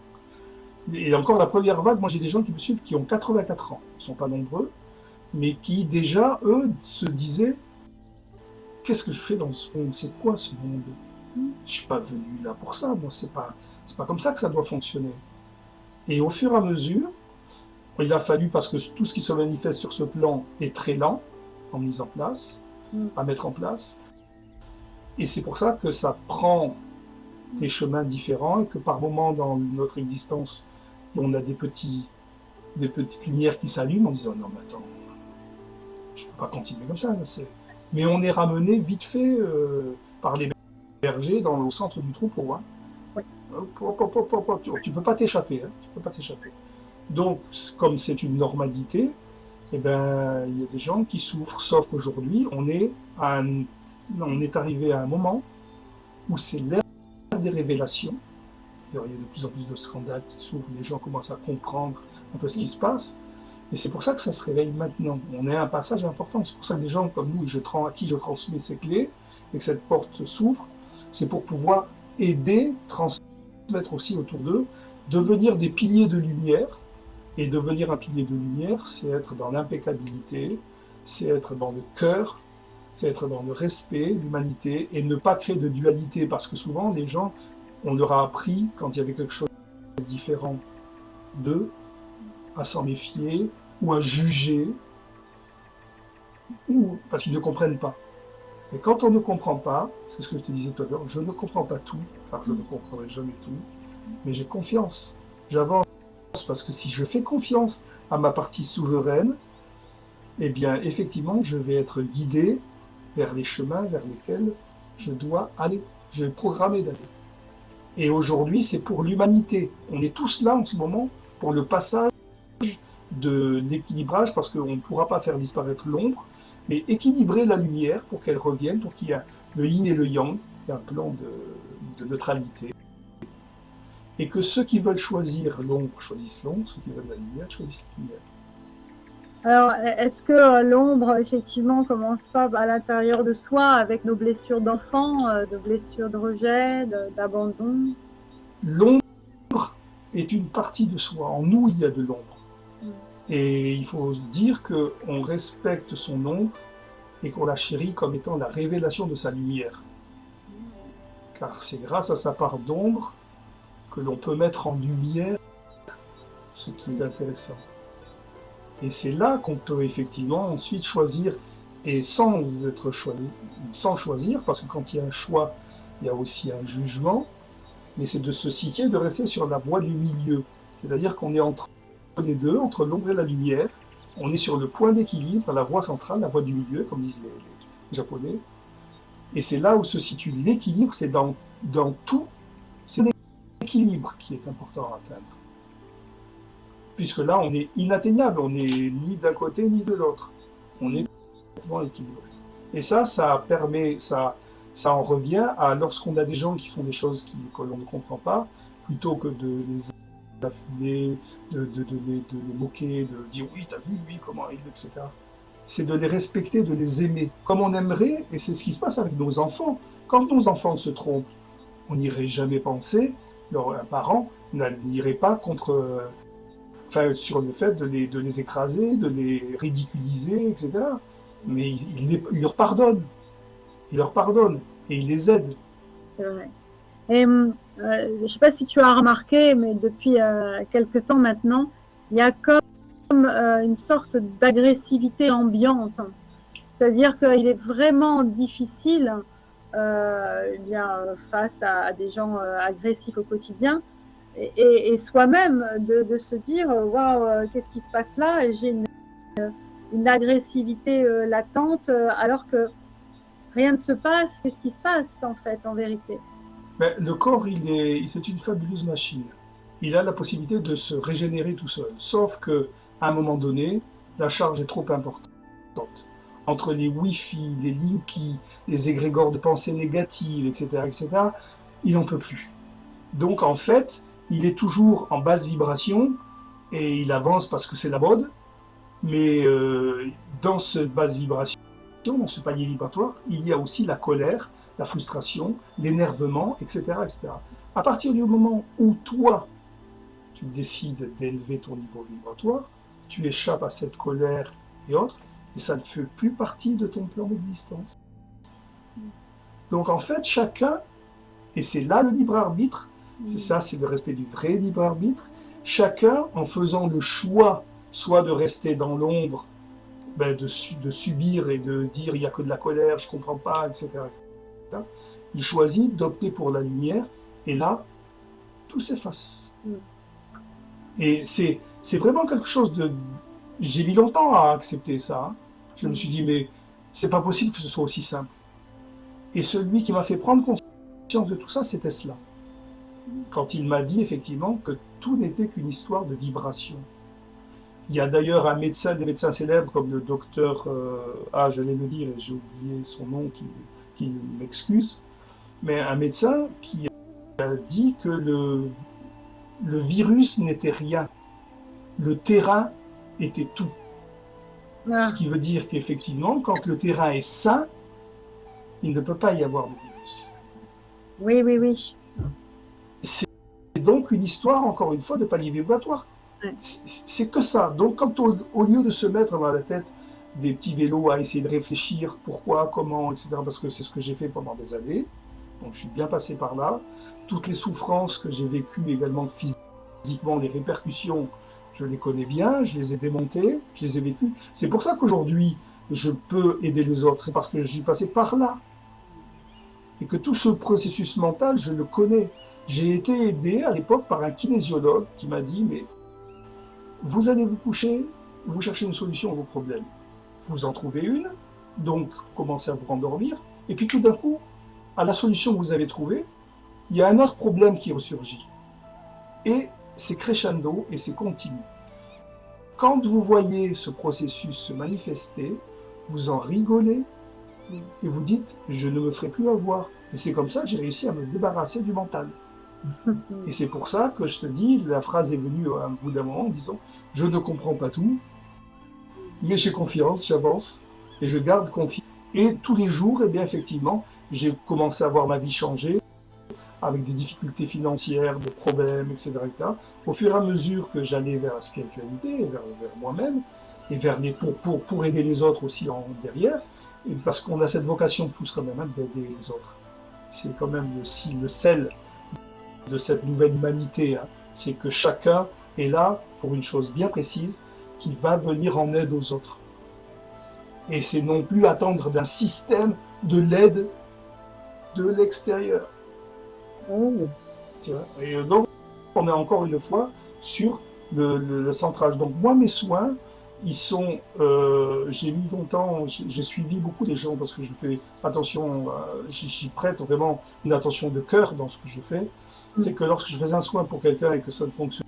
Et encore la première vague, moi j'ai des gens qui me suivent qui ont 84 ans, ils ne sont pas nombreux, mais qui déjà, eux, se disaient qu'est-ce que je fais dans ce monde? C'est quoi ce monde? Je ne suis pas venu là pour ça, moi, c'est pas comme ça que ça doit fonctionner. Et au fur et à mesure, il a fallu, parce que tout ce qui se manifeste sur ce plan est très lent en mise en place, à mettre en place, et c'est pour ça que ça prend des chemins différents et que par moments dans notre existence, on a des petites lumières qui s'allument en disant non mais attends, je ne peux pas continuer comme ça. Là, mais on est ramené vite fait par les bergers au centre du troupeau. Hein. Oui. Tu ne peux pas t'échapper. Hein. Tu peux pas t'échapper. Donc, comme c'est une normalité, eh ben, il y a des gens qui souffrent. Sauf qu'aujourd'hui, on est arrivé à un moment où c'est l'ère des révélations. Il y a de plus en plus de scandales qui s'ouvrent. Les gens commencent à comprendre un peu ce qui se passe. Et c'est pour ça que ça se réveille maintenant. On est à un passage important. C'est pour ça que des gens comme nous, à qui je transmets ces clés, et que cette porte s'ouvre, c'est pour pouvoir aider, transmettre aussi autour d'eux, devenir des piliers de lumière. Et devenir un pilier de lumière, c'est être dans l'impeccabilité, c'est être dans le cœur, c'est être dans le respect, l'humanité, et ne pas créer de dualité. Parce que souvent, les gens, on leur a appris, quand il y avait quelque chose de différent d'eux, à s'en méfier, ou à juger, ou parce qu'ils ne comprennent pas. Et quand on ne comprend pas, c'est ce que je te disais tout à l'heure, je ne comprends pas tout, enfin je ne comprendrai jamais tout, mais j'ai confiance, j'avance, parce que si je fais confiance à ma partie souveraine, eh bien effectivement je vais être guidé vers les chemins vers lesquels je dois aller, je vais programmer d'aller. Et aujourd'hui c'est pour l'humanité, on est tous là en ce moment pour le passage de l'équilibrage, parce qu'on ne pourra pas faire disparaître l'ombre, mais équilibrer la lumière pour qu'elle revienne, pour qu'il y ait le yin et le yang, un plan de neutralité. Et que ceux qui veulent choisir l'ombre choisissent l'ombre, ceux qui veulent la lumière choisissent la lumière. Alors, est-ce que l'ombre, effectivement, commence pas à l'intérieur de soi avec nos blessures d'enfant, de blessures de rejet, d'abandon? L'ombre est une partie de soi. En nous, il y a de l'ombre. Et il faut dire qu'on respecte son ombre et qu'on la chérit comme étant la révélation de sa lumière. Car c'est grâce à sa part d'ombre que l'on peut mettre en lumière ce qui est intéressant. Et c'est là qu'on peut effectivement ensuite choisir, et sans choisir, parce que quand il y a un choix, il y a aussi un jugement, mais c'est de se situer, de rester sur la voie du milieu. C'est-à-dire qu'on est entre les deux, entre l'ombre et la lumière, on est sur le point d'équilibre, la voie centrale, la voie du milieu, comme disent les Japonais. Et c'est là où se situe l'équilibre, c'est dans tout, c'est l'équilibre qui est important à atteindre. Puisque là, on est inatteignable, on n'est ni d'un côté ni de l'autre. On est complètement équilibré. Et ça permet, ça en revient à lorsqu'on a des gens qui font des choses que l'on ne comprend pas, plutôt que de les affiner, de les moquer, de dire oui, t'as vu lui, comment il, etc. C'est de les respecter, de les aimer, comme on aimerait, et c'est ce qui se passe avec nos enfants. Quand nos enfants se trompent, on n'irait jamais penser, un parent n'irait pas sur le fait de les écraser, de les ridiculiser, etc. Mais il leur pardonne. Il leur pardonne et il les aide. C'est vrai. Et je ne sais pas si tu as remarqué, mais depuis quelque temps maintenant, il y a comme une sorte d'agressivité ambiante. C'est-à-dire qu'il est vraiment difficile, face à des gens agressifs au quotidien, et soi-même de se dire waouh, qu'est-ce qui se passe là? Et j'ai une agressivité latente, alors que rien ne se passe. Qu'est-ce qui se passe en fait, en vérité? Mais le corps, c'est une fabuleuse machine. Il a la possibilité de se régénérer tout seul. Sauf qu'à un moment donné, la charge est trop importante. Entre les Wi-Fi, les Linky, les égrégores de pensée négatives, etc., il n'en peut plus. Donc en fait, il est toujours en basse vibration et il avance parce que c'est la mode, mais dans cette basse vibration, dans ce palier vibratoire, il y a aussi la colère, la frustration, l'énervement, etc., etc. À partir du moment où toi, tu décides d'élever ton niveau vibratoire, tu échappes à cette colère et autres, et ça ne fait plus partie de ton plan d'existence. Donc en fait, chacun, et c'est là le libre arbitre, c'est ça, c'est le respect du vrai libre arbitre, chacun en faisant le choix, soit de rester dans l'ombre, de subir et de dire il n'y a que de la colère, je ne comprends pas, etc., etc. Il choisit d'opter pour la lumière, et là, tout s'efface. Et c'est vraiment quelque chose de... J'ai mis longtemps à accepter ça. Hein. Je me suis dit, mais c'est pas possible que ce soit aussi simple. Et celui qui m'a fait prendre conscience de tout ça, c'était cela. Quand il m'a dit effectivement que tout n'était qu'une histoire de vibration. Il y a d'ailleurs un médecin, des médecins célèbres comme le docteur, j'allais le dire et j'ai oublié son nom, qui m'excuse, mais un médecin qui a dit que le virus n'était rien, le terrain était tout. Ah. Ce qui veut dire qu'effectivement, quand le terrain est sain, il ne peut pas y avoir de virus. Oui, oui, oui. C'est donc une histoire, encore une fois, de palier vibratoire. Ouais. C'est que ça. Donc, quand au lieu de se mettre dans la tête des petits vélos à essayer de réfléchir pourquoi, comment, etc., parce que c'est ce que j'ai fait pendant des années, donc je suis bien passé par là, toutes les souffrances que j'ai vécues également physiquement, les répercussions, je les connais bien, je les ai démontées, je les ai vécues. C'est pour ça qu'aujourd'hui, je peux aider les autres, c'est parce que je suis passé par là. Et que tout ce processus mental, je le connais. J'ai été aidé à l'époque par un kinésiologue qui m'a dit, mais vous allez vous coucher, vous cherchez une solution à vos problèmes. Vous en trouvez une, donc vous commencez à vous rendormir, et puis tout d'un coup, à la solution que vous avez trouvée, il y a un autre problème qui ressurgit. Et c'est crescendo et c'est continu. Quand vous voyez ce processus se manifester, vous en rigolez et vous dites « je ne me ferai plus avoir ». Et c'est comme ça que j'ai réussi à me débarrasser du mental. Et c'est pour ça que je te dis, la phrase est venue à un bout d'un moment en disant « je ne comprends pas tout, mais j'ai confiance, j'avance et je garde confiance ». Et tous les jours, eh bien, effectivement, j'ai commencé à voir ma vie changer, avec des difficultés financières, des problèmes, etc., etc. Au fur et à mesure que j'allais vers la spiritualité, vers moi-même, et vers pour aider les autres aussi derrière, et parce qu'on a cette vocation tous quand même d'aider les autres. C'est quand même le sel de cette nouvelle humanité. Hein. C'est que chacun est là pour une chose bien précise, qui va venir en aide aux autres. Et c'est non plus attendre d'un système de l'aide de l'extérieur. Et donc, on est encore une fois sur le centrage. Donc, moi, mes soins, ils sont. J'ai mis longtemps, j'ai suivi beaucoup des gens parce que je fais attention, j'y prête vraiment une attention de cœur dans ce que je fais. C'est que lorsque je faisais un soin pour quelqu'un et que ça ne fonctionnait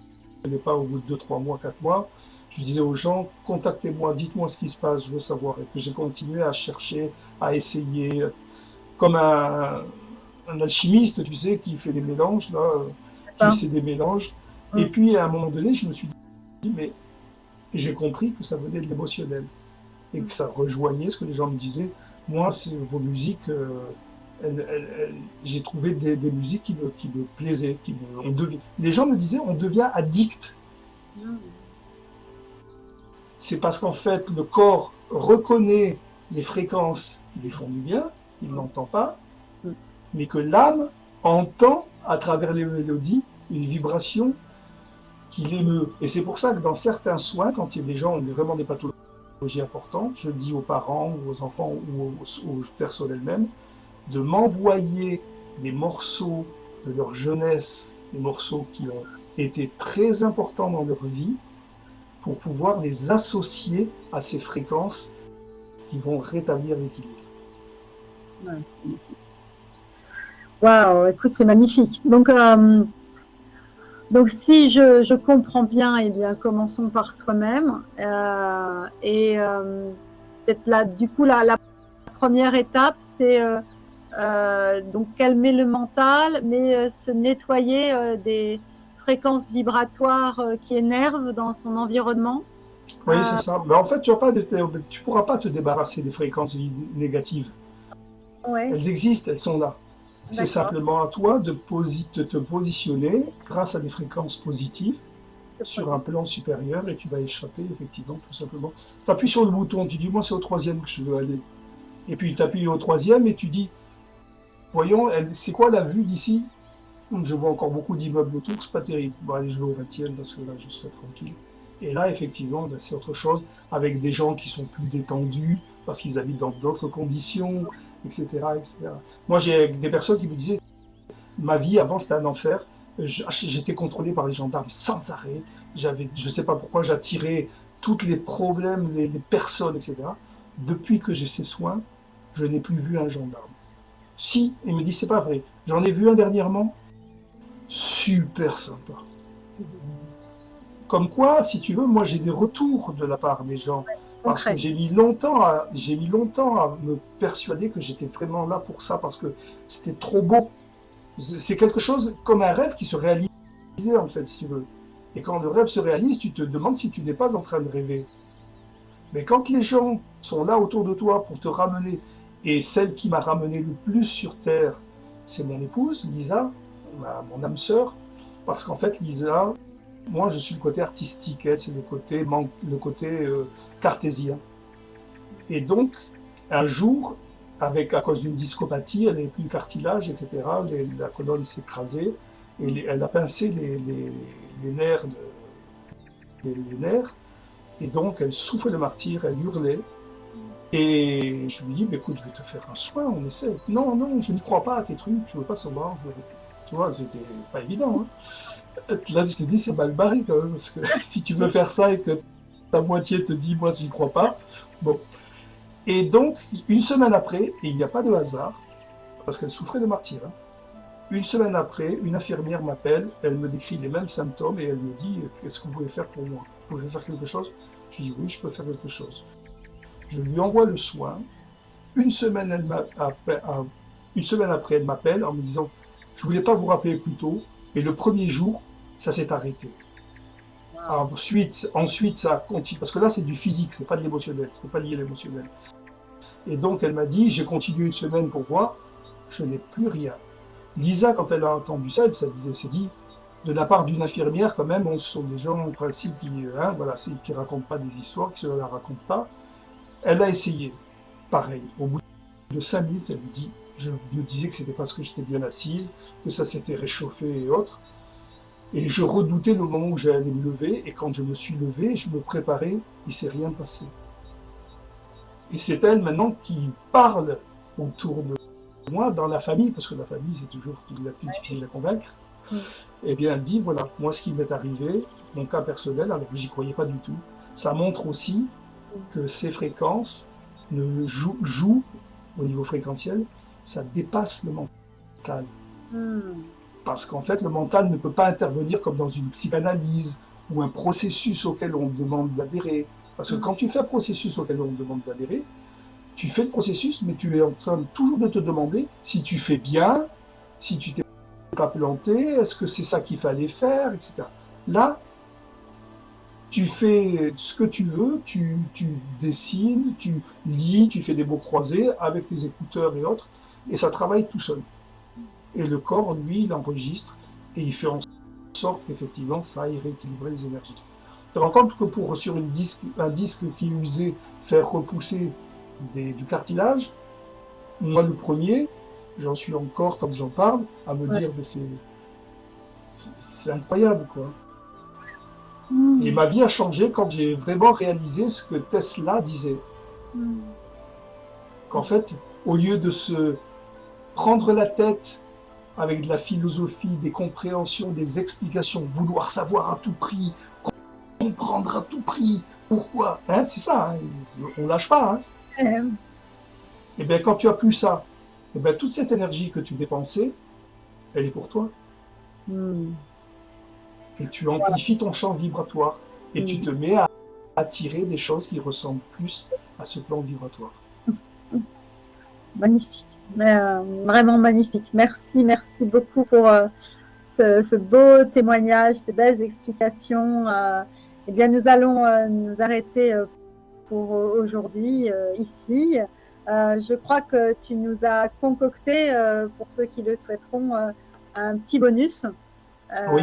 pas au bout de 2, 3 mois, 4 mois, je disais aux gens, contactez-moi, dites-moi ce qui se passe, je veux savoir. Et que j'ai continué à chercher, à essayer, comme un alchimiste, tu sais, qui fait des mélanges, là, qui fait des mélanges. Et puis, à un moment donné, je me suis dit, mais j'ai compris que ça venait de l'émotionnel. Et que ça rejoignait ce que les gens me disaient. Moi, vos musiques, j'ai trouvé des musiques qui me plaisaient. Les gens me disaient, on devient addict. C'est parce qu'en fait, le corps reconnaît les fréquences qui lui font du bien, il n'entend pas, mais que l'âme entend à travers les mélodies une vibration qui l'émeut. Et c'est pour ça que dans certains soins, quand les gens ont vraiment des pathologies importantes, je dis aux parents ou aux enfants ou aux personnes elles-mêmes de m'envoyer des morceaux de leur jeunesse, des morceaux qui ont été très importants dans leur vie, pour pouvoir les associer à ces fréquences qui vont rétablir l'équilibre. Waouh, écoute, c'est magnifique. Donc si je comprends bien, eh bien, commençons par soi-même. Et peut-être là, du coup, la première étape, c'est donc calmer le mental, mais se nettoyer des fréquences vibratoires qui énervent dans son environnement. Oui, c'est ça. Mais en fait, tu pourras pas te débarrasser des fréquences négatives. Ouais, Elles existent, elles sont là. C'est d'accord. simplement à toi de te positionner grâce à des fréquences positives Se sur un protéger. plan supérieur et tu vas échapper, effectivement, tout simplement. Tu appuies sur le bouton, tu dis, moi, c'est au troisième que je veux aller. Et puis, tu appuies au troisième et tu dis, voyons, c'est quoi la vue d'ici? Je vois encore beaucoup d'immeubles autour, c'est pas terrible. Bon, allez, je vais au 20e parce que là, je serai tranquille. Et là, effectivement, ben, c'est autre chose, avec des gens qui sont plus détendus, parce qu'ils habitent dans d'autres conditions, etc., etc. Moi, j'ai des personnes qui me disaient, ma vie avant, c'était un enfer. J'étais contrôlé par les gendarmes sans arrêt. Je ne sais pas pourquoi, j'attirais tous les problèmes, les personnes, etc. Depuis que j'ai ces soins, je n'ai plus vu un gendarme. Si, il me dit, c'est pas vrai. J'en ai vu un dernièrement, super sympa. Comme quoi, si tu veux, moi j'ai des retours de la part des gens. Parce que Concret. j'ai mis longtemps à me persuader que j'étais vraiment là pour ça, parce que c'était trop beau. C'est quelque chose comme un rêve qui se réalisait, en fait, si tu veux. Et quand le rêve se réalise, tu te demandes si tu n'es pas en train de rêver. Mais quand les gens sont là autour de toi pour te ramener, et celle qui m'a ramené le plus sur Terre, c'est mon épouse, Lisa, mon âme sœur, parce qu'en fait, Lisa, moi, je suis le côté artistique, elle, c'est le côté cartésien. Et donc, un jour, à cause d'une discopathie, elle n'avait plus de cartilage, etc., la colonne s'est écrasée, et elle a pincé les nerfs, les nerfs, et donc elle souffrait de martyr, elle hurlait. Et je lui dis, bah, écoute, je vais te faire un soin, on essaie. Non, non, je ne crois pas à tes trucs, je ne veux pas savoir. Tu vois, c'était pas évident. Hein. Là, je te dis, c'est mal barré quand même, parce que si tu veux faire ça et que ta moitié te dit, moi, j'y crois pas. Bon. Et donc, une semaine après, et il n'y a pas de hasard, parce qu'elle souffrait de martyr, hein, une semaine après, une infirmière m'appelle, elle me décrit les mêmes symptômes et elle me dit, qu'est-ce que vous pouvez faire pour moi? Vous pouvez faire quelque chose? Je lui dis, oui, je peux faire quelque chose. Je lui envoie le soin. Une semaine, une semaine après, elle m'appelle en me disant, je ne voulais pas vous rappeler plus tôt, et le premier jour, ça s'est arrêté. Wow. Ensuite, ça continue, parce que là, c'est du physique, c'est pas de l'émotionnel, c'est pas lié à l'émotionnel. Et donc, elle m'a dit, j'ai continué une semaine pour voir, je n'ai plus rien. Lisa, quand elle a entendu ça, elle s'est dit, de la part d'une infirmière, quand même, ce sont des gens, en principe, qui racontent pas des histoires, qui se la racontent pas. Elle a essayé. Pareil. Au bout de 5 minutes, elle me dit, je me disais que c'était parce que j'étais bien assise, que ça s'était réchauffé et autres. Et je redoutais le moment où j'allais me lever, et quand je me suis levé, je me préparais, il ne s'est rien passé. Et c'est elle maintenant qui parle autour de moi, dans la famille, parce que la famille c'est toujours la plus difficile à convaincre. Mm. Eh bien, elle dit, voilà, moi ce qui m'est arrivé, mon cas personnel, alors que j'y croyais pas du tout, ça montre aussi que ces fréquences jouent au niveau fréquentiel, ça dépasse le mental. Mm. Parce qu'en fait, le mental ne peut pas intervenir comme dans une psychanalyse ou un processus auquel on demande d'adhérer. Parce que quand tu fais un processus auquel on demande d'adhérer, tu fais le processus, mais tu es en train toujours de te demander si tu fais bien, si tu t'es pas planté, est-ce que c'est ça qu'il fallait faire, etc. Là, tu fais ce que tu veux, tu dessines, tu lis, tu fais des mots croisés avec tes écouteurs et autres, et ça travaille tout seul. Et le corps, lui, il enregistre et il fait en sorte qu'effectivement, ça aille rééquilibrer les énergies. Tu te rends compte que sur un disque qui est usé, faire repousser du cartilage, moi le premier, j'en suis encore, quand j'en parle, à me Ouais. dire, mais c'est incroyable, quoi. Et Mm. ma vie a changé quand j'ai vraiment réalisé ce que Tesla disait. Mm. Qu'en fait, au lieu de se prendre la tête avec de la philosophie, des compréhensions, des explications, vouloir savoir à tout prix, comprendre à tout prix, pourquoi, hein, c'est ça, hein, on lâche pas. Hein. Et bien quand tu as plus ça, et bien toute cette énergie que tu dépensais, elle est pour toi. Mm. Et tu amplifies ton champ vibratoire. Et tu Mm. te mets à attirer des choses qui ressemblent plus à ce plan vibratoire. Magnifique. Vraiment magnifique. Merci, merci beaucoup pour ce beau témoignage, ces belles explications. Eh bien, nous allons nous arrêter pour aujourd'hui ici. Je crois que tu nous as concocté, pour ceux qui le souhaiteront, un petit bonus Oui,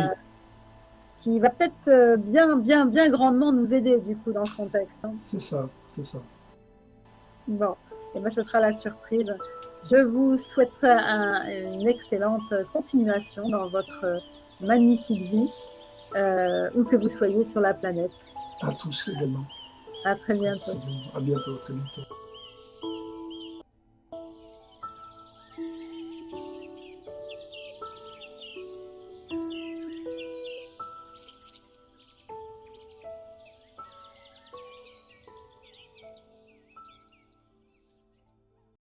qui va peut-être bien grandement nous aider du coup dans ce contexte, hein. c'est ça, c'est ça. Bon, et ben ce sera la surprise. Je vous souhaite une excellente continuation dans votre magnifique vie, où que vous soyez sur la planète. À tous également. À très À tous bientôt. également. À bientôt, très bientôt.